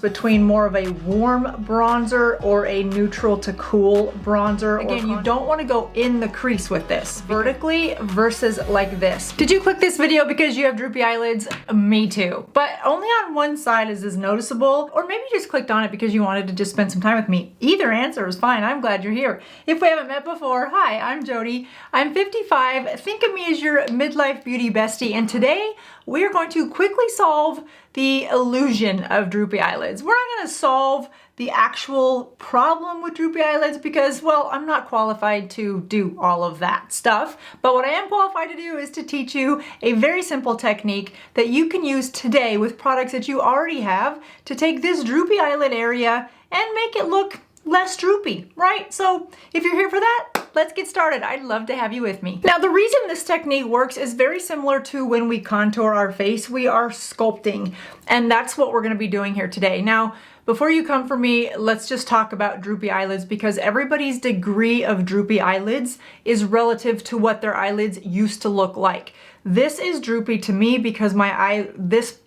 between more of a warm bronzer or a neutral to cool bronzer. Again, you don't want to go in the crease with this vertically versus like this. Did you click this video because you have droopy eyelids? Me too, but only on one side is this noticeable, or maybe you just clicked on it because you wanted to just spend some time with me. Either answer is fine. I'm glad you're here. If we haven't met before, hi, I'm Jody. I'm 55. Think of me as your midlife beauty bestie, and today we are going to quickly solve the illusion of droopy eyelids. We're not going to solve the actual problem with droopy eyelids because, well, I'm not qualified to do all of that stuff. But what I am qualified to do is to teach you a very simple technique that you can use today with products that you already have to take this droopy eyelid area and make it look less droopy, right? So if you're here for that, let's get started. I'd love to have you with me. Now, the reason this technique works is very similar to when we contour our face. We are sculpting, and that's what we're going to be doing here today. Now, before you come for me, let's just talk about droopy eyelids because everybody's degree of droopy eyelids is relative to what their eyelids used to look like. This is droopy to me because my eye, this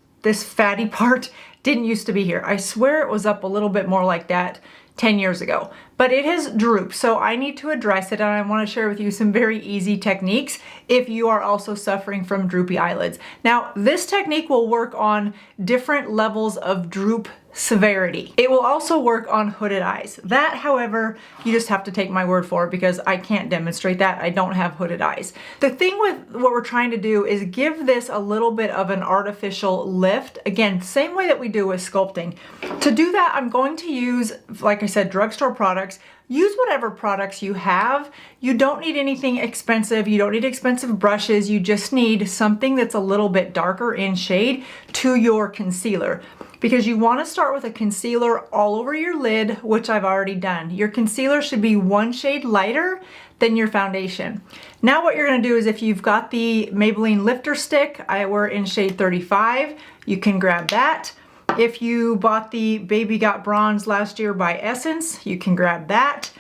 fatty part didn't used to be here. I swear it was up a little bit more like that 10 years ago, but it has drooped, so I need to address it, and I want to share with you some very easy techniques if you are also suffering from droopy eyelids. Now, this technique will work on different levels of droop severity. It will also work on hooded eyes. That, however, you just have to take my word for it because I can't demonstrate that. I don't have hooded eyes. The thing with what we're trying to do is give this a little bit of an artificial lift. Again, same way that we do with sculpting. To do that, I'm going to use, like I said, drugstore products. Use whatever products you have. You don't need anything expensive. You don't need expensive brushes. You just need something that's a little bit darker in shade to your concealer, because you want to start with a concealer all over your lid, which I've already done. Your concealer should be one shade lighter than your foundation. Now what you're going to do is, if you've got the Maybelline lifter stick, I wear in shade 35, you can grab that. If you bought the Baby Got Bronze last year by Essence, you can grab that.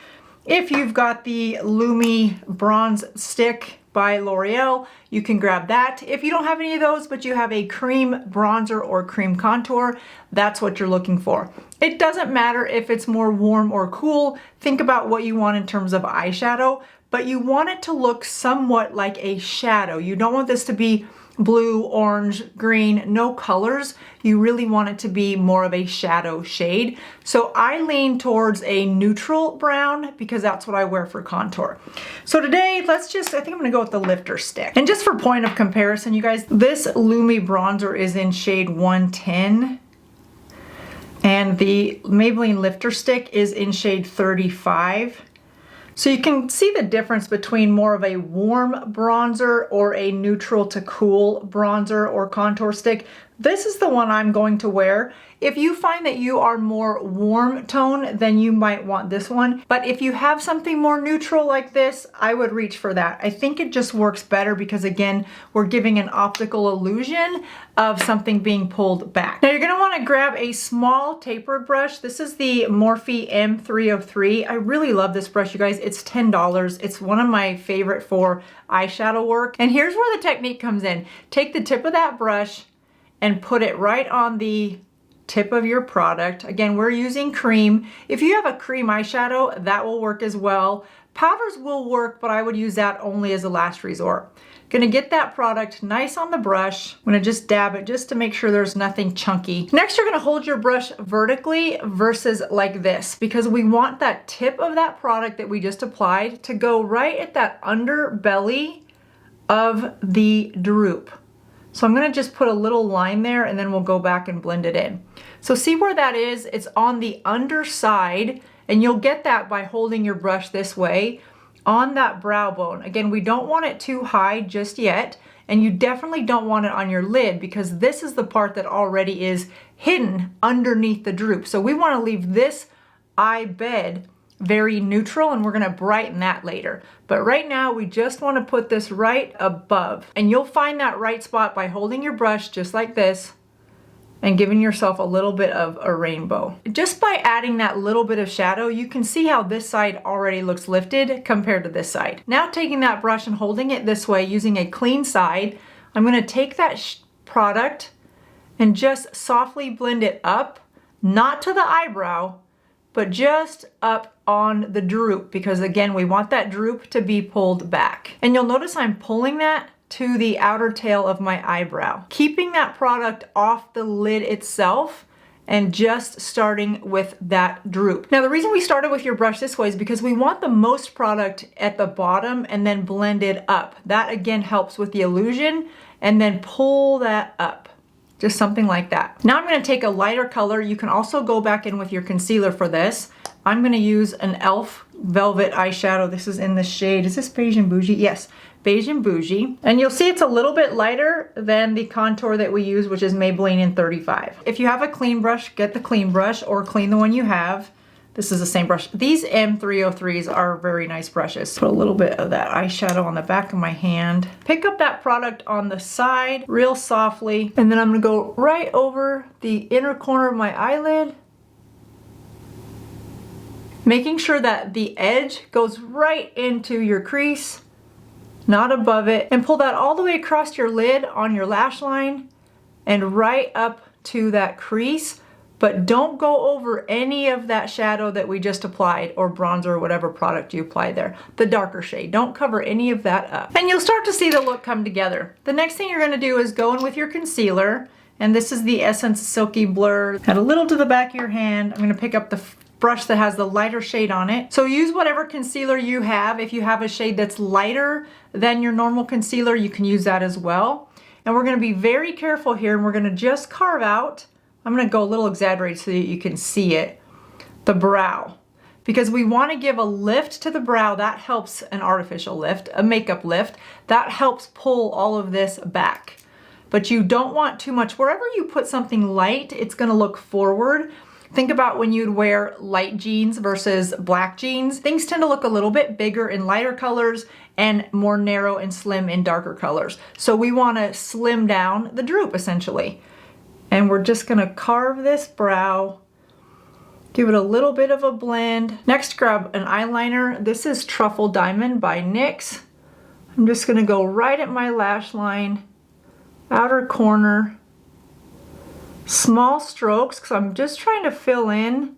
If you've got the Lumi Bronze Stick by L'Oreal, you can grab that. If you don't have any of those, but you have a cream bronzer or cream contour, that's what you're looking for. It doesn't matter if it's more warm or cool. Think about what you want in terms of eyeshadow, but you want it to look somewhat like a shadow. You don't want this to be blue, orange, green, no colors. You really want it to be more of a shadow shade. So I lean towards a neutral brown because that's what I wear for contour. So today, I think I'm gonna go with the lifter stick. And just for point of comparison, you guys, this Lumi bronzer is in shade 110. And the Maybelline lifter stick is in shade 35. So you can see the difference between more of a warm bronzer or a neutral to cool bronzer or contour stick. This is the one I'm going to wear. If you find that you are more warm tone, then you might want this one. But if you have something more neutral like this, I would reach for that. I think it just works better because, again, we're giving an optical illusion of something being pulled back. Now you're gonna wanna grab a small tapered brush. This is the Morphe M303. I really love this brush, you guys. It's $10. It's one of my favorite for eyeshadow work. And here's where the technique comes in. Take the tip of that brush and put it right on the tip of your product. Again, we're using cream. If you have a cream eyeshadow, that will work as well. Powders will work, but I would use that only as a last resort. Gonna get that product nice on the brush. I'm gonna just dab it just to make sure there's nothing chunky. Next, you're gonna hold your brush vertically versus like this, because we want that tip of that product that we just applied to go right at that underbelly of the droop. So I'm gonna just put a little line there and then we'll go back and blend it in. So see where that is? It's on the underside, and you'll get that by holding your brush this way on that brow bone. Again, we don't want it too high just yet, and you definitely don't want it on your lid because this is the part that already is hidden underneath the droop. So we wanna leave this eye bed very neutral, and we're gonna brighten that later. But right now, we just wanna put this right above. And you'll find that right spot by holding your brush just like this and giving yourself a little bit of a rainbow. Just by adding that little bit of shadow, you can see how this side already looks lifted compared to this side. Now taking that brush and holding it this way using a clean side, I'm gonna take that product and just softly blend it up not to the eyebrow, but just up on the droop, because again, we want that droop to be pulled back. And you'll notice I'm pulling that to the outer tail of my eyebrow, keeping that product off the lid itself and just starting with that droop. Now, the reason we started with your brush this way is because we want the most product at the bottom and then blend it up. That again helps with the illusion, and then pull that up. Just something like that. Now I'm gonna take a lighter color. You can also go back in with your concealer for this. I'm gonna use an e.l.f. Velvet eyeshadow. This is in the shade, is this Beige and Bougie? Yes, Beige and Bougie. And you'll see it's a little bit lighter than the contour that we use, which is Maybelline in 35. If you have a clean brush, get the clean brush or clean the one you have. This is the same brush. These M303s are very nice brushes. Put a little bit of that eyeshadow on the back of my hand. Pick up that product on the side real softly. And then I'm gonna go right over the inner corner of my eyelid, making sure that the edge goes right into your crease, not above it, and pull that all the way across your lid on your lash line and right up to that crease. But don't go over any of that shadow that we just applied, or bronzer, or whatever product you applied there. The darker shade, don't cover any of that up. And you'll start to see the look come together. The next thing you're gonna do is go in with your concealer, and this is the Essence Silky Blur. Add a little to the back of your hand. I'm gonna pick up the brush that has the lighter shade on it. So use whatever concealer you have. If you have a shade that's lighter than your normal concealer, you can use that as well. And we're gonna be very careful here, and we're gonna just carve out, I'm gonna go a little exaggerated so that you can see it, the brow. Because we wanna give a lift to the brow. That helps, an artificial lift, a makeup lift. That helps pull all of this back. But you don't want too much. Wherever you put something light, it's gonna look forward. Think about when you'd wear light jeans versus black jeans. Things tend to look a little bit bigger in lighter colors and more narrow and slim in darker colors. So we wanna slim down the droop essentially. And we're just gonna carve this brow, give it a little bit of a blend. Next, grab an eyeliner. This is Truffle Diamond by NYX. I'm just gonna go right at my lash line, outer corner, small strokes, because I'm just trying to fill in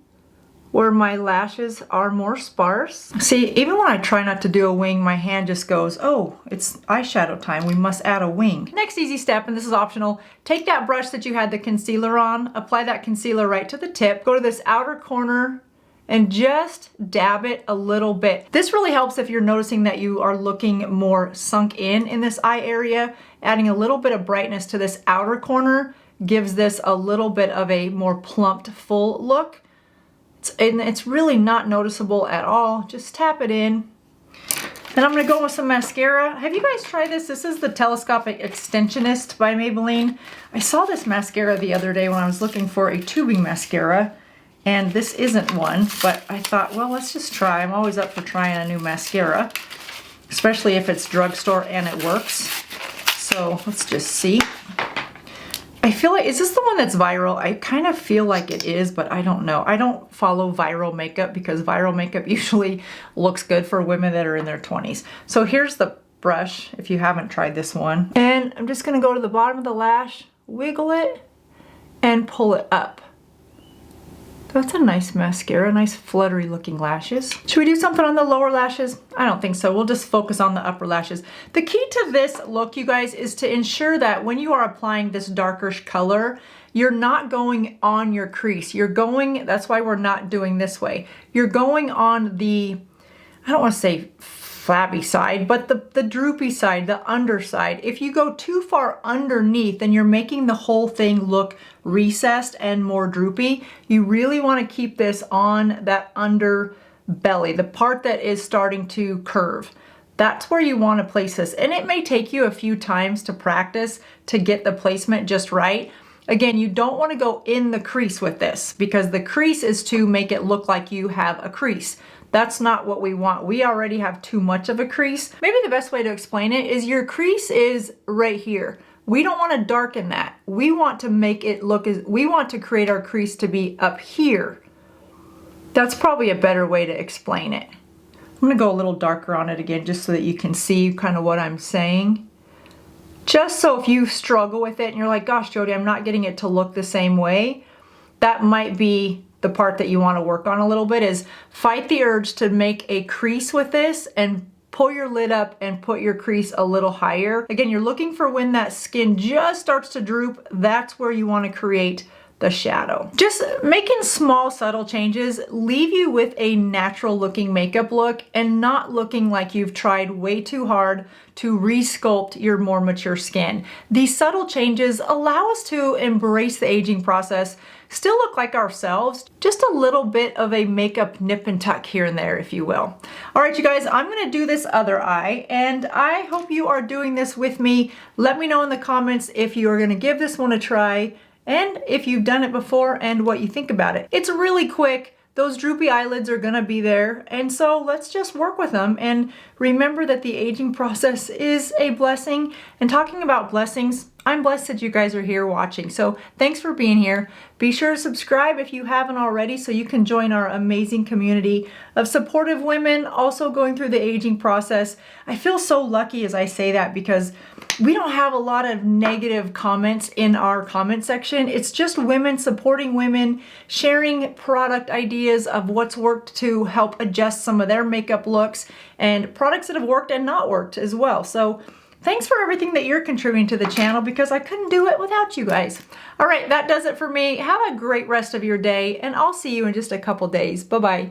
where my lashes are more sparse. See, even when I try not to do a wing, my hand just goes, oh, it's eyeshadow time, we must add a wing. Next easy step, and this is optional, take that brush that you had the concealer on, apply that concealer right to the tip, go to this outer corner, and just dab it a little bit. This really helps if you're noticing that you are looking more sunk in this eye area. Adding a little bit of brightness to this outer corner gives this a little bit of a more plumped, full look. And it's really not noticeable at all. Just tap it in. Then I'm gonna go with some mascara. Have you guys tried this? This is the Telescopic Extensionist by Maybelline. I saw this mascara the other day when I was looking for a tubing mascara, and this isn't one, but I thought, well, let's just try. I'm always up for trying a new mascara, especially if it's drugstore and it works. So let's just see. I feel like, is this the one that's viral? I kind of feel like it is, but I don't know. I don't follow viral makeup because viral makeup usually looks good for women that are in their 20s. So here's the brush, if you haven't tried this one. And I'm just gonna go to the bottom of the lash, wiggle it, and pull it up. That's a nice mascara, nice fluttery looking lashes. Should we do something on the lower lashes? I don't think so. We'll just focus on the upper lashes. The key to this look, you guys, is to ensure that when you are applying this darkish color, you're not going on your crease. You're going, that's why we're not doing this way. You're going on the, I don't want to say flabby side, but the droopy side, the underside. If you go too far underneath, then you're making the whole thing look recessed and more droopy. You really want to keep this on that underbelly, the part that is starting to curve. That's where you want to place this. And it may take you a few times to practice to get the placement just right. Again, you don't want to go in the crease with this because the crease is to make it look like you have a crease. That's not what we want. We already have too much of a crease. Maybe the best way to explain it is your crease is right here. We don't want to darken that. We want to make it look as, we want to create our crease to be up here. That's probably a better way to explain it. I'm gonna go a little darker on it again just so that you can see kind of what I'm saying. Just so if you struggle with it and you're like, gosh, Jody, I'm not getting it to look the same way, that might be the part that you want to work on a little bit, is fight the urge to make a crease with this and pull your lid up and put your crease a little higher. Again, you're looking for when that skin just starts to droop. That's where you want to create the shadow. Just making small subtle changes leave you with a natural looking makeup look and not looking like you've tried way too hard to re-sculpt your more mature skin. These subtle changes allow us to embrace the aging process, still look like ourselves, just a little bit of a makeup nip and tuck here and there, if you will. All right, you guys, I'm gonna do this other eye, and I hope you are doing this with me. Let me know in the comments if you are gonna give this one a try, and if you've done it before and what you think about it. It's really quick. Those droopy eyelids are gonna be there, and so let's just work with them and remember that the aging process is a blessing. And talking about blessings, I'm blessed that you guys are here watching, so thanks for being here. Be sure to subscribe if you haven't already so you can join our amazing community of supportive women also going through the aging process. I feel so lucky as I say that because we don't have a lot of negative comments in our comment section. It's just women supporting women, sharing product ideas of what's worked to help adjust some of their makeup looks, and products that have worked and not worked as well. So thanks for everything that you're contributing to the channel, because I couldn't do it without you guys. All right, that does it for me. Have a great rest of your day, and I'll see you in just a couple days. Bye-bye.